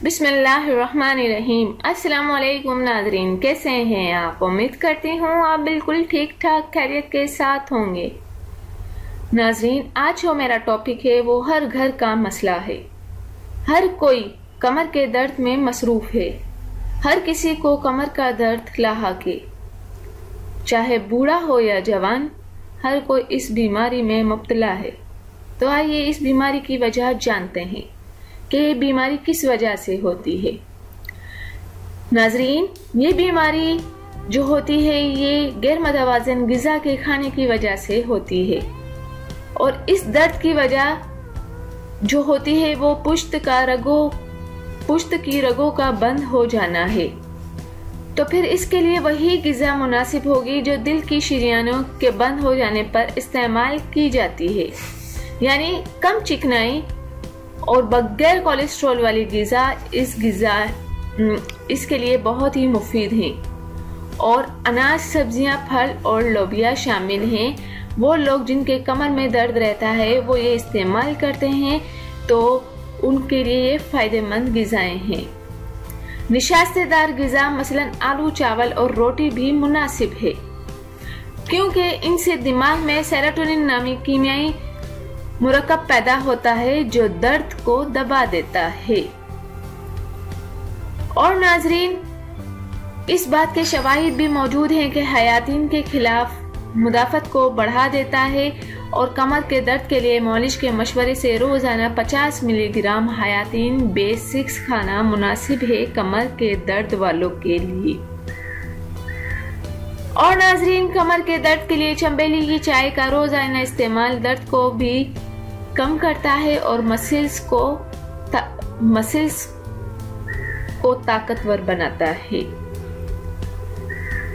बिस्मिल्लाहिर्रहमानिर्रहीम। अस्सलाम वालेकुम नाज़रीन, कैसे हैं आप? उम्मीद करती हूँ आप बिल्कुल ठीक ठाक खैरियत के साथ होंगे। नाज़रीन, आज जो मेरा टॉपिक है वो हर घर का मसला है। हर कोई कमर के दर्द में मसरूफ है। हर किसी को कमर का दर्द लाहक है, चाहे बूढ़ा हो या जवान, हर कोई इस बीमारी में मुब्तला है। तो आइए इस बीमारी की वजह जानते हैं कि ये बीमारी किस वजह से होती है। नाजरीन, ये बीमारी जो होती है ये गैर मुतवाज़िन ग़िज़ा के खाने की वजह से होती है और इस दर्द की वजह जो होती है वो पुश्त की रगों का बंद हो जाना है। तो फिर इसके लिए वही ग़िज़ा मुनासिब होगी जो दिल की शरीयानों के बंद हो जाने पर इस्तेमाल की जाती है, यानी कम चिकनाई और बगैर कोलेस्ट्रॉल वाली ग़िज़ा। इसके लिए बहुत ही मुफीद हैं और अनाज, सब्जियां, फल और लोबिया शामिल हैं। वो लोग जिनके कमर में दर्द रहता है वो ये इस्तेमाल करते हैं तो उनके लिए ये फ़ायदेमंद ग़िज़ाएं हैं। निशास्तेदार ग़िज़ा मसलन आलू, चावल और रोटी भी मुनासिब है, क्योंकि इनसे दिमाग में सेरोटोनिन नामी कीमियाई मुरक्कब पैदा होता है जो दर्द को दबा देता है। और नाजरीन, इस बात के शवाहिद भी मौजूद हैं कि हयातीन के खिलाफ मुदाफ़त को बढ़ा देता है और कमर के दर्द के लिए मौलिश के मशवरे से रोजाना 50 मिलीग्राम हयातीन बेसिक्स खाना मुनासिब है कमर के दर्द वालों के लिए। और नाजरीन, कमर के दर्द के लिए चंबेली की चाय का रोजाना इस्तेमाल दर्द को भी कम करता है और मसल्स को ताकतवर बनाता है।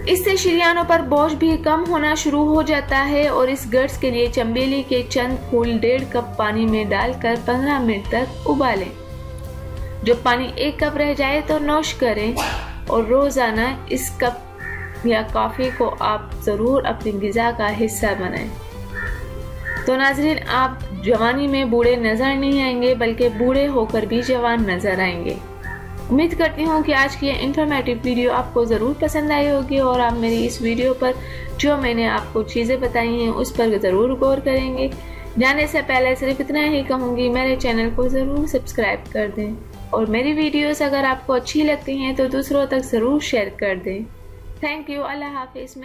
इससे शरीयानों पर बोझ भी कम होना शुरू हो जाता है। और इस गर्ज के लिए चंबेली के चंद फूल 1.5 कप पानी में डालकर 15 मिनट तक उबालें। जब पानी 1 कप रह जाए तो नोश करें और रोजाना इस कप या कॉफी को आप जरूर अपनी ग़िज़ा का हिस्सा बनाएं। तो नाज़रीन, आप जवानी में बूढ़े नजर नहीं आएंगे बल्कि बूढ़े होकर भी जवान नजर आएंगे। उम्मीद करती हूँ कि आज की इंफॉर्मेटिव वीडियो आपको ज़रूर पसंद आई होगी और आप मेरी इस वीडियो पर जो मैंने आपको चीज़ें बताई हैं उस पर ज़रूर गौर करेंगे। जाने से पहले सिर्फ इतना ही कहूँगी, मेरे चैनल को ज़रूर सब्सक्राइब कर दें और मेरी वीडियोस अगर आपको अच्छी लगती हैं तो दूसरों तक ज़रूर शेयर कर दें। Thank you. अल्लाह हाफिज़।